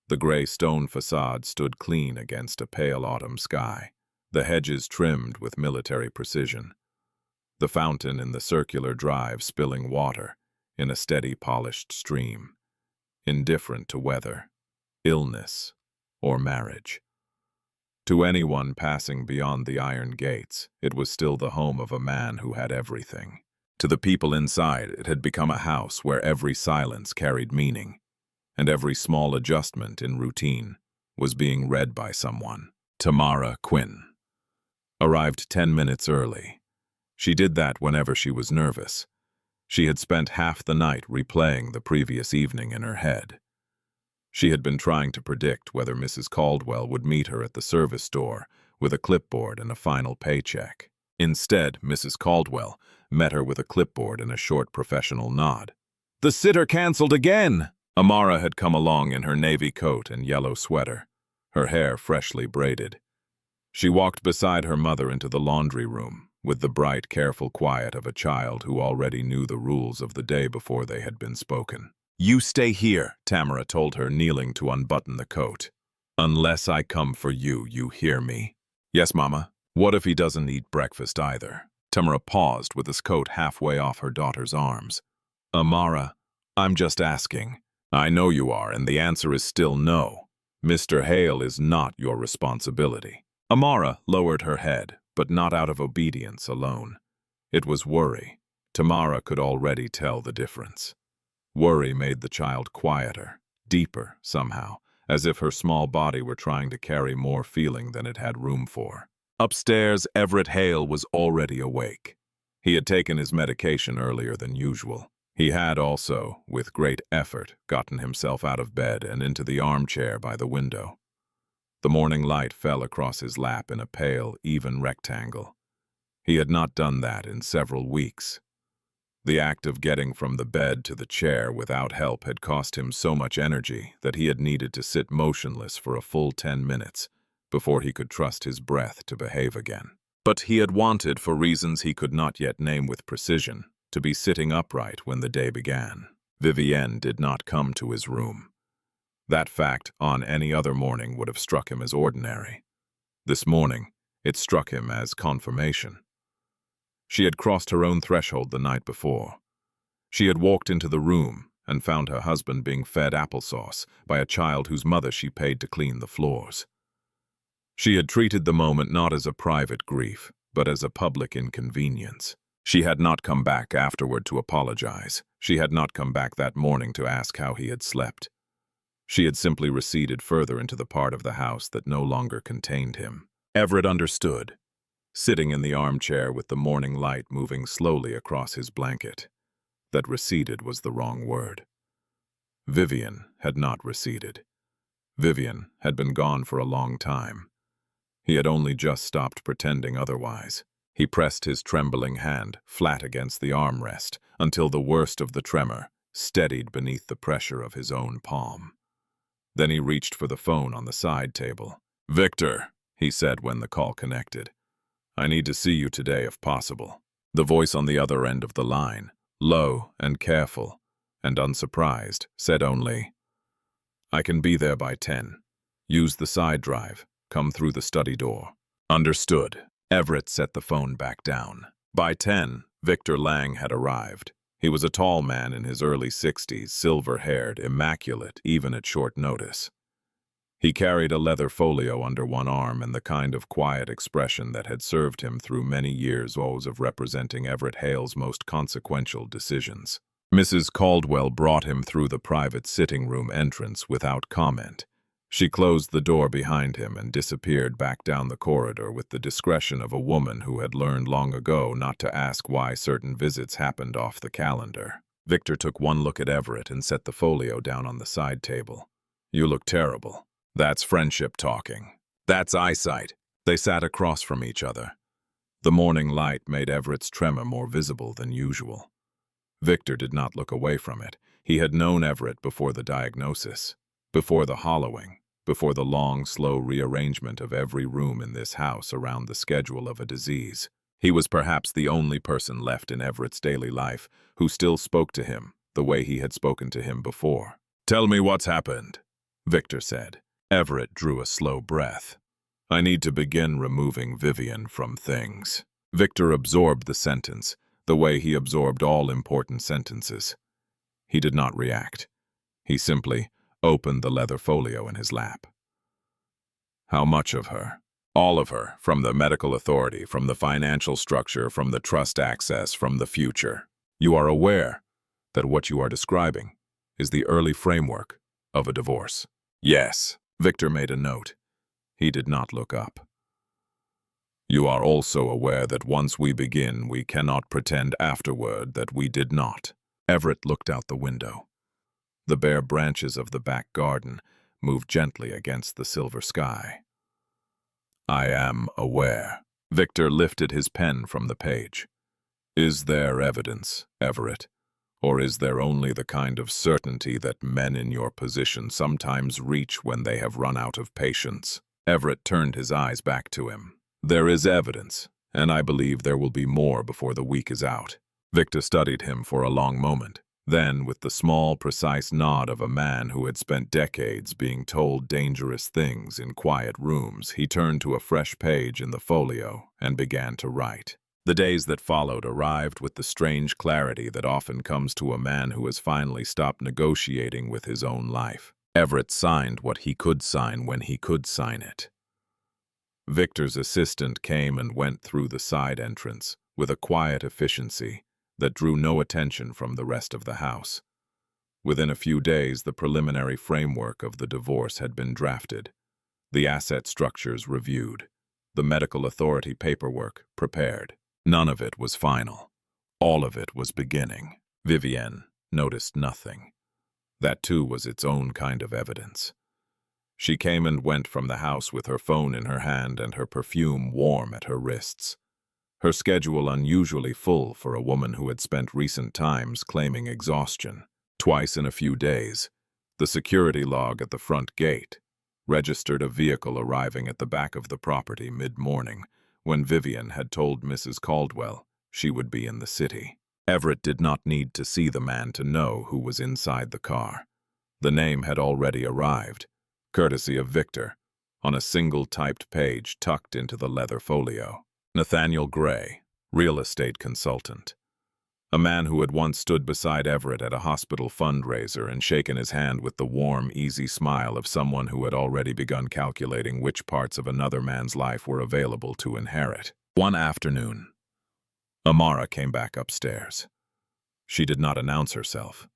The gray stone facade stood clean against a pale autumn sky, the hedges trimmed with military precision, the fountain in the circular drive spilling water in a steady polished stream, indifferent to weather, illness, or marriage. To anyone passing beyond the iron gates, it was still the home of a man who had everything. To the people inside, it had become a house where every silence carried meaning, and every small adjustment in routine was being read by someone. Tamara Quinn arrived 10 minutes early. She did that whenever she was nervous. She had spent half the night replaying the previous evening in her head. She had been trying to predict whether Mrs. Caldwell would meet her at the service door with a clipboard and a final paycheck. Instead, Mrs. Caldwell met her with a clipboard and a short professional nod. "The sitter canceled again!" Amara had come along in her navy coat and yellow sweater, her hair freshly braided. She walked beside her mother into the laundry room, with the bright, careful quiet of a child who already knew the rules of the day before they had been spoken. "You stay here," Tamara told her, kneeling to unbutton the coat. "Unless I come for you, you hear me?" "Yes, Mama." "What if he doesn't eat breakfast either?" Tamara paused with his coat halfway off her daughter's arms. "Amara, I'm just asking." "I know you are, and the answer is still no. Mr. Hale is not your responsibility." Amara lowered her head, but not out of obedience alone. It was worry. Tamara could already tell the difference. Worry made the child quieter, deeper somehow, as if her small body were trying to carry more feeling than it had room for. Upstairs, Everett Hale was already awake. He had taken his medication earlier than usual. He had also, with great effort, gotten himself out of bed and into the armchair by the window. The morning light fell across his lap in a pale, even rectangle. He had not done that in several weeks. The act of getting from the bed to the chair without help had cost him so much energy that he had needed to sit motionless for a full 10 minutes before he could trust his breath to behave again. But he had wanted, for reasons he could not yet name with precision, to be sitting upright when the day began. Vivienne did not come to his room. That fact, on any other morning, would have struck him as ordinary. This morning, it struck him as confirmation. She had crossed her own threshold the night before. She had walked into the room and found her husband being fed applesauce by a child whose mother she paid to clean the floors. She had treated the moment not as a private grief, but as a public inconvenience. She had not come back afterward to apologize. She had not come back that morning to ask how he had slept. She had simply receded further into the part of the house that no longer contained him. Everett understood, sitting in the armchair with the morning light moving slowly across his blanket, that receded was the wrong word. Vivian had not receded. Vivian had been gone for a long time. He had only just stopped pretending otherwise. He pressed his trembling hand flat against the armrest until the worst of the tremor steadied beneath the pressure of his own palm. Then he reached for the phone on the side table. "Victor," he said when the call connected. "I need to see you today if possible." The voice on the other end of the line, low and careful and unsurprised, said only, "I can be there by 10. Use the side drive. Come through the study door." "Understood." Everett set the phone back down. By 10, Victor Lang had arrived. He was a tall man in his early 60s, silver-haired, immaculate, even at short notice. He carried a leather folio under one arm and the kind of quiet expression that had served him through many years of representing Everett Hale's most consequential decisions. Mrs. Caldwell brought him through the private sitting room entrance without comment. She closed the door behind him and disappeared back down the corridor with the discretion of a woman who had learned long ago not to ask why certain visits happened off the calendar. Victor took one look at Everett and set the folio down on the side table. "You look terrible." "That's friendship talking. That's eyesight." They sat across from each other. The morning light made Everett's tremor more visible than usual. Victor did not look away from it. He had known Everett before the diagnosis, before the hollowing, before the long, slow rearrangement of every room in this house around the schedule of a disease. He was perhaps the only person left in Everett's daily life who still spoke to him the way he had spoken to him before. "Tell me what's happened," Victor said. Everett drew a slow breath. "I need to begin removing Vivian from things." Victor absorbed the sentence, the way he absorbed all important sentences. He did not react. He simply opened the leather folio in his lap. "How much of her?" "All of her, from the medical authority, from the financial structure, from the trust access, from the future. You are aware that what you are describing is the early framework of a divorce?" "Yes." Victor made a note. He did not look up. "You are also aware that once we begin, we cannot pretend afterward that we did not." Everett looked out the window. The bare branches of the back garden moved gently against the silver sky. "I am aware." Victor lifted his pen from the page. "Is there evidence, Everett? Or is there only the kind of certainty that men in your position sometimes reach when they have run out of patience?" Everett turned his eyes back to him. "There is evidence, and I believe there will be more before the week is out." Victor studied him for a long moment. Then, with the small, precise nod of a man who had spent decades being told dangerous things in quiet rooms, he turned to a fresh page in the folio and began to write. The days that followed arrived with the strange clarity that often comes to a man who has finally stopped negotiating with his own life. Everett signed what he could sign when he could sign it. Victor's assistant came and went through the side entrance with a quiet efficiency that drew no attention from the rest of the house. Within a few days, the preliminary framework of the divorce had been drafted, the asset structures reviewed, the medical authority paperwork prepared. None of it was final. All of it was beginning. Vivienne noticed nothing. That too was its own kind of evidence. She came and went from the house with her phone in her hand and her perfume warm at her wrists. Her schedule unusually full for a woman who had spent recent times claiming exhaustion. Twice in a few days, the security log at the front gate registered a vehicle arriving at the back of the property mid-morning when Vivian had told Mrs. Caldwell she would be in the city. Everett did not need to see the man to know who was inside the car. The name had already arrived, courtesy of Victor, on a single typed page tucked into the leather folio. Nathaniel Gray, real estate consultant. A man who had once stood beside Everett at a hospital fundraiser and shaken his hand with the warm, easy smile of someone who had already begun calculating which parts of another man's life were available to inherit. One afternoon, Amara came back upstairs. She did not announce herself.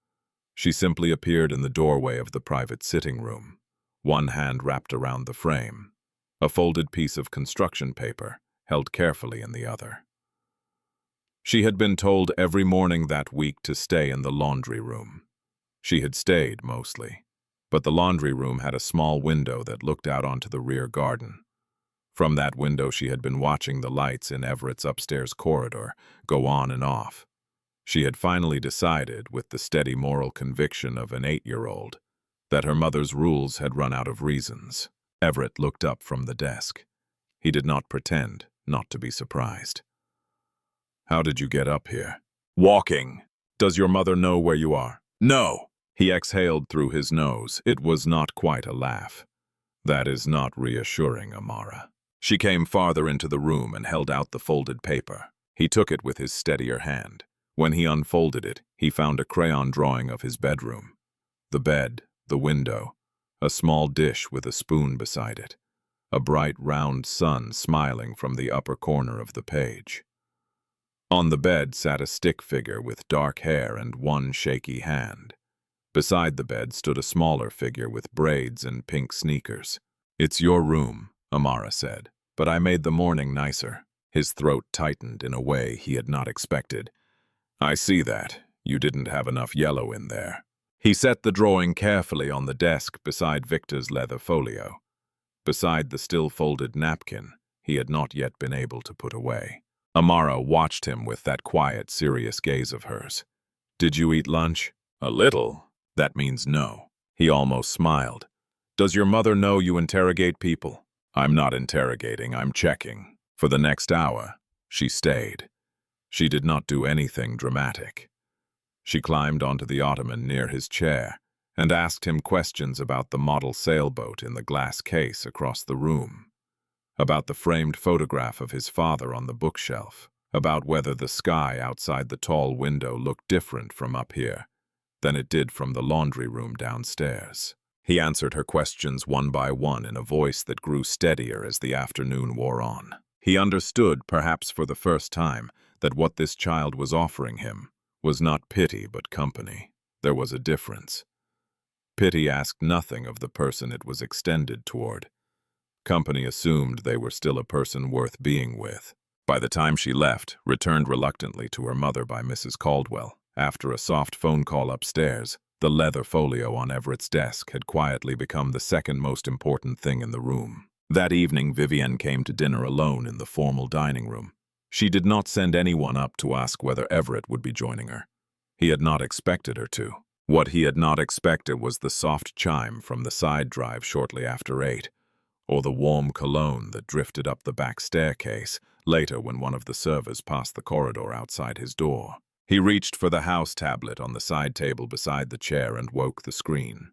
She simply appeared in the doorway of the private sitting room, one hand wrapped around the frame, a folded piece of construction paper held carefully in the other. She had been told every morning that week to stay in the laundry room. She had stayed, mostly, but the laundry room had a small window that looked out onto the rear garden. From that window she had been watching the lights in Everett's upstairs corridor go on and off. She had finally decided, with the steady moral conviction of an 8-year-old, that her mother's rules had run out of reasons. Everett looked up from the desk. He did not pretend not to be surprised. "How did you get up here?" "Walking." "Does your mother know where you are?" "No." He exhaled through his nose. It was not quite a laugh. "That is not reassuring, Amara." She came farther into the room and held out the folded paper. He took it with his steadier hand. When he unfolded it, he found a crayon drawing of his bedroom. The bed, the window, a small dish with a spoon beside it, a bright round sun smiling from the upper corner of the page. On the bed sat a stick figure with dark hair and one shaky hand. Beside the bed stood a smaller figure with braids and pink sneakers. "It's your room," Amara said, "but I made the morning nicer." His throat tightened in a way he had not expected. "I see that. You didn't have enough yellow in there." He set the drawing carefully on the desk beside Victor's leather folio, beside the still-folded napkin he had not yet been able to put away. Amara watched him with that quiet, serious gaze of hers. "Did you eat lunch?" "A little." "That means no." He almost smiled. "Does your mother know you interrogate people?" "I'm not interrogating, I'm checking." For the next hour, she stayed. She did not do anything dramatic. She climbed onto the ottoman near his chair and asked him questions about the model sailboat in the glass case across the room, about the framed photograph of his father on the bookshelf, about whether the sky outside the tall window looked different from up here than it did from the laundry room downstairs. He answered her questions one by one in a voice that grew steadier as the afternoon wore on. He understood, perhaps for the first time, that what this child was offering him was not pity but company. There was a difference. Pity asked nothing of the person it was extended toward. Company assumed they were still a person worth being with. By the time she left, returned reluctantly to her mother by Mrs. Caldwell, after a soft phone call upstairs, the leather folio on Everett's desk had quietly become the second most important thing in the room. That evening, Vivienne came to dinner alone in the formal dining room. She did not send anyone up to ask whether Everett would be joining her. He had not expected her to. What he had not expected was the soft chime from the side drive shortly after 8, or the warm cologne that drifted up the back staircase later when one of the servers passed the corridor outside his door. He reached for the house tablet on the side table beside the chair and woke the screen.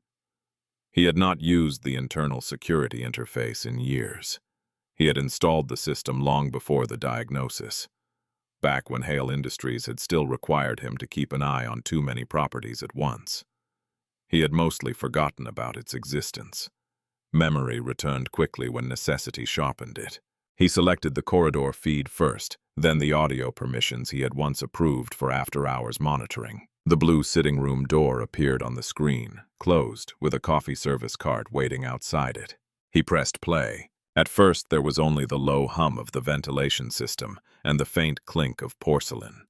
He had not used the internal security interface in years. He had installed the system long before the diagnosis, back when Hale Industries had still required him to keep an eye on too many properties at once. He had mostly forgotten about its existence. Memory returned quickly when necessity sharpened it. He selected the corridor feed first, then the audio permissions he had once approved for after-hours monitoring. The blue sitting room door appeared on the screen, closed, with a coffee service cart waiting outside it. He pressed play. At first there was only the low hum of the ventilation system and the faint clink of porcelain.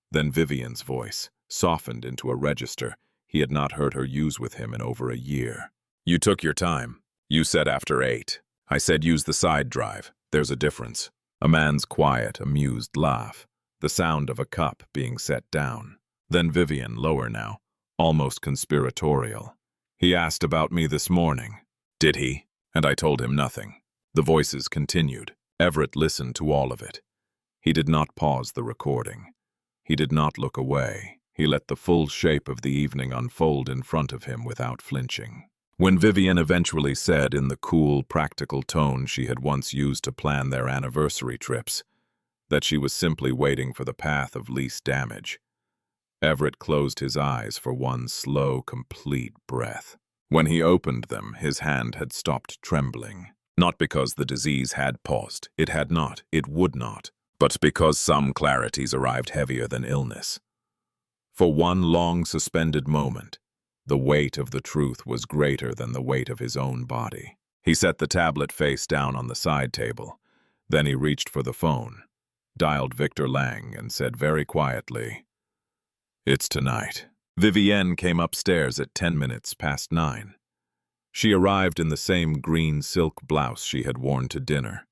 Then Vivienne's voice, softened into a register he had not heard her use with him in over a year. "You took your time. You said after 8. I said use the side drive. There's a difference." A man's quiet, amused laugh, the sound of a cup being set down. Then Vivienne, lower now, almost conspiratorial. "He asked about me this morning." "Did he?" And I told him nothing. The voices continued. Everett listened to all of it. He did not pause the recording. He did not look away. He let the full shape of the evening unfold in front of him without flinching. When Vivienne eventually said, in the cool, practical tone she had once used to plan their anniversary trips, that she was simply waiting for the path of least damage, Everett closed his eyes for one slow, complete breath. When he opened them, his hand had stopped trembling. Not because the disease had paused. It had not. It would not. But because some clarities arrived heavier than illness. For one long suspended moment, the weight of the truth was greater than the weight of his own body. He set the tablet face down on the side table. Then he reached for the phone, dialed Victor Lang, and said very quietly, "It's tonight." Vivienne came upstairs at 10 minutes past 9. She arrived in the same green silk blouse she had worn to dinner,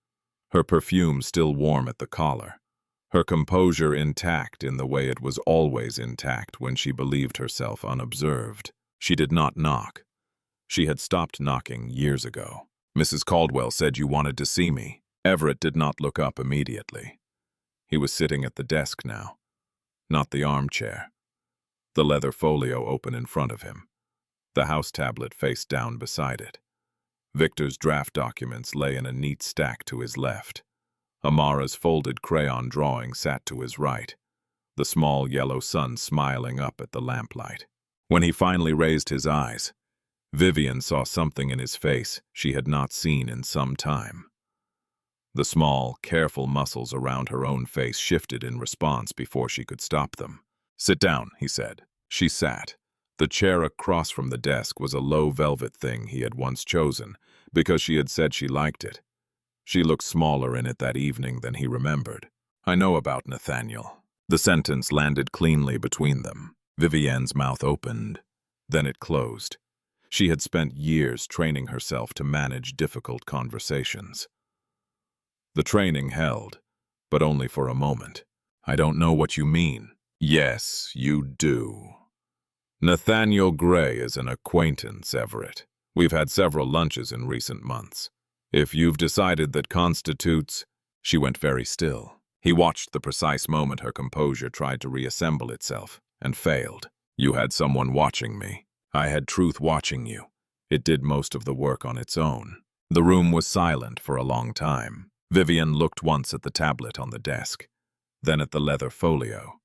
her perfume still warm at the collar, her composure intact in the way it was always intact when she believed herself unobserved. She did not knock. She had stopped knocking years ago. "Mrs. Caldwell said you wanted to see me." Everett did not look up immediately. He was sitting at the desk now, not the armchair. The leather folio open in front of him. The house tablet face down beside it. Victor's draft documents lay in a neat stack to his left. Amara's folded crayon drawing sat to his right, the small yellow sun smiling up at the lamplight. When he finally raised his eyes, Vivian saw something in his face she had not seen in some time. The small, careful muscles around her own face shifted in response before she could stop them. "Sit down," he said. She sat. The chair across from the desk was a low velvet thing he had once chosen, because she had said she liked it. She looked smaller in it that evening than he remembered. "I know about Nathaniel." The sentence landed cleanly between them. Vivian's mouth opened. Then it closed. She had spent years training herself to manage difficult conversations. The training held, but only for a moment. "I don't know what you mean." "Yes, you do. Nathaniel Gray is an acquaintance, Everett. We've had several lunches in recent months. If you've decided that constitutes—" She went very still. He watched the precise moment her composure tried to reassemble itself, and failed. "You had someone watching me. I had truth watching you. It did most of the work on its own." The room was silent for a long time. Vivian looked once at the tablet on the desk, then at the leather folio,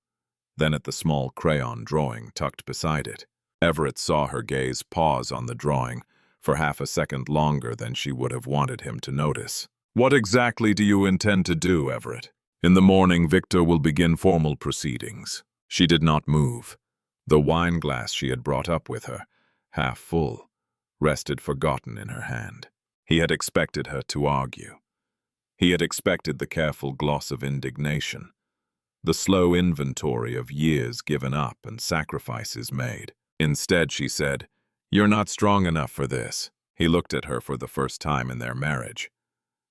then at the small crayon drawing tucked beside it. Everett saw her gaze pause on the drawing for half a second longer than she would have wanted him to notice. "What exactly do you intend to do, Everett?" "In the morning, Victor will begin formal proceedings." She did not move. The wine glass she had brought up with her, half full, rested forgotten in her hand. He had expected her to argue. He had expected the careful gloss of indignation, the slow inventory of years given up and sacrifices made. Instead, she said, "You're not strong enough for this." He looked at her for the first time in their marriage.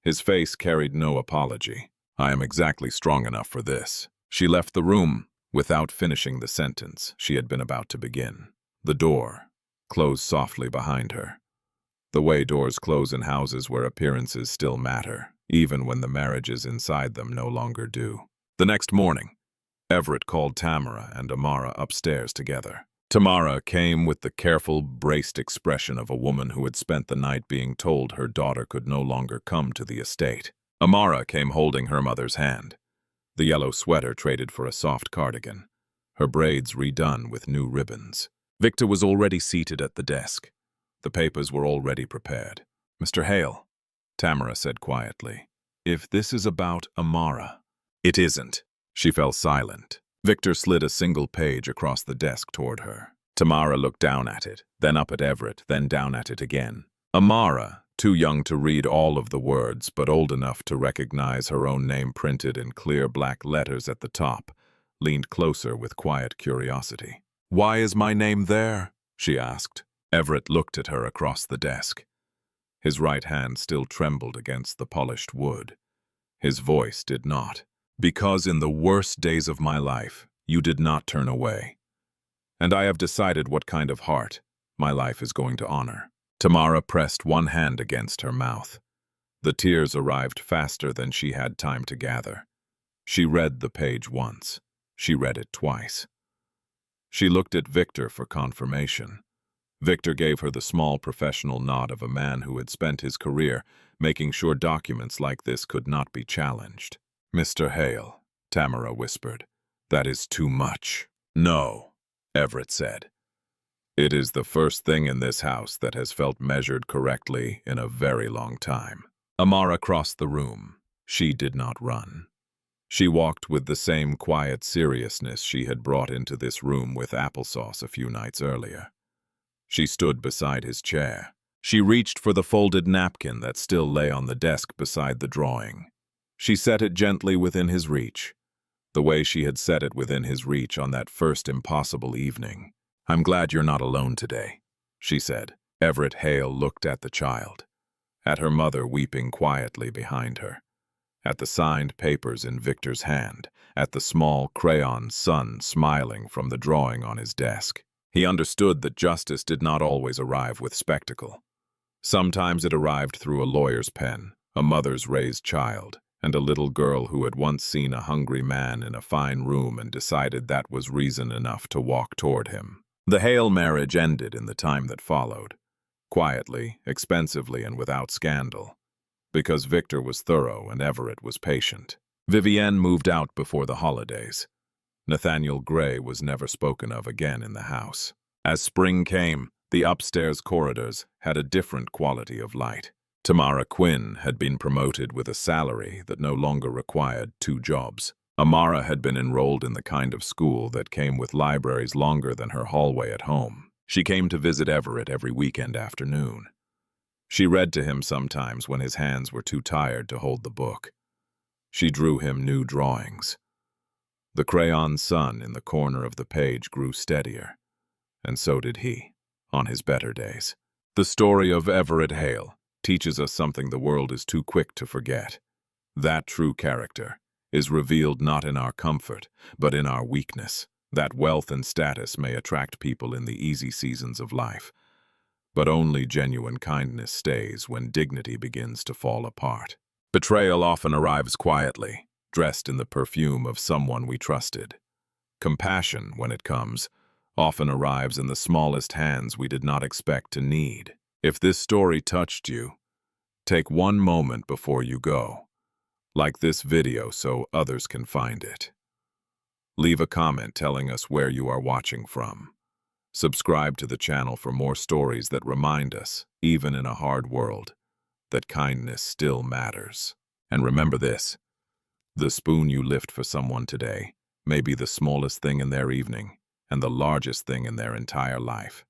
His face carried no apology. "I am exactly strong enough for this." She left the room without finishing the sentence she had been about to begin. The door closed softly behind her, the way doors close in houses where appearances still matter, even when the marriages inside them no longer do. The next morning, Everett called Tamara and Amara upstairs together. Tamara came with the careful, braced expression of a woman who had spent the night being told her daughter could no longer come to the estate. Amara came holding her mother's hand, the yellow sweater traded for a soft cardigan, her braids redone with new ribbons. Victor was already seated at the desk. The papers were already prepared. "Mr. Hale," Tamara said quietly, "if this is about Amara—" "It isn't." She fell silent. Victor slid a single page across the desk toward her. Tamara looked down at it, then up at Everett, then down at it again. Amara, too young to read all of the words, but old enough to recognize her own name printed in clear black letters at the top, leaned closer with quiet curiosity. "Why is my name there?" she asked. Everett looked at her across the desk. His right hand still trembled against the polished wood. His voice did not. "Because in the worst days of my life, you did not turn away. And I have decided what kind of heart my life is going to honor." Tamara pressed one hand against her mouth. The tears arrived faster than she had time to gather. She read the page once. She read it twice. She looked at Victor for confirmation. Victor gave her the small professional nod of a man who had spent his career making sure documents like this could not be challenged. "Mr. Hale," Tamara whispered, "that is too much." "No," Everett said. "It is the first thing in this house that has felt measured correctly in a very long time." Amara crossed the room. She did not run. She walked with the same quiet seriousness she had brought into this room with applesauce a few nights earlier. She stood beside his chair. She reached for the folded napkin that still lay on the desk beside the drawing. She set it gently within his reach, the way she had set it within his reach on that first impossible evening. "I'm glad you're not alone today," she said. Everett Hale looked at the child, at her mother weeping quietly behind her. at the signed papers in Victor's hand, at the small crayon sun smiling from the drawing on his desk. He understood that justice did not always arrive with spectacle. Sometimes it arrived through a lawyer's pen, a mother's raised child, and a little girl who had once seen a hungry man in a fine room and decided that was reason enough to walk toward him. The Hale marriage ended in the time that followed, quietly, expensively, and without scandal, because Victor was thorough and Everett was patient. Vivienne moved out before the holidays. Nathaniel Gray was never spoken of again in the house. As spring came, the upstairs corridors had a different quality of light. Tamara Quinn had been promoted with a salary that no longer required 2 jobs. Amara had been enrolled in the kind of school that came with libraries longer than her hallway at home. She came to visit Everett every weekend afternoon. She read to him sometimes when his hands were too tired to hold the book. She drew him new drawings. The crayon sun in the corner of the page grew steadier, and so did he, on his better days. The story of Everett Hale teaches us something the world is too quick to forget. That true character is revealed not in our comfort, but in our weakness. That wealth and status may attract people in the easy seasons of life, but only genuine kindness stays when dignity begins to fall apart. Betrayal often arrives quietly, dressed in the perfume of someone we trusted. Compassion, when it comes, often arrives in the smallest hands we did not expect to need. If this story touched you, take one moment before you go. Like this video so others can find it. Leave a comment telling us where you are watching from. Subscribe to the channel for more stories that remind us, even in a hard world, that kindness still matters. And remember this, the spoon you lift for someone today may be the smallest thing in their evening and the largest thing in their entire life.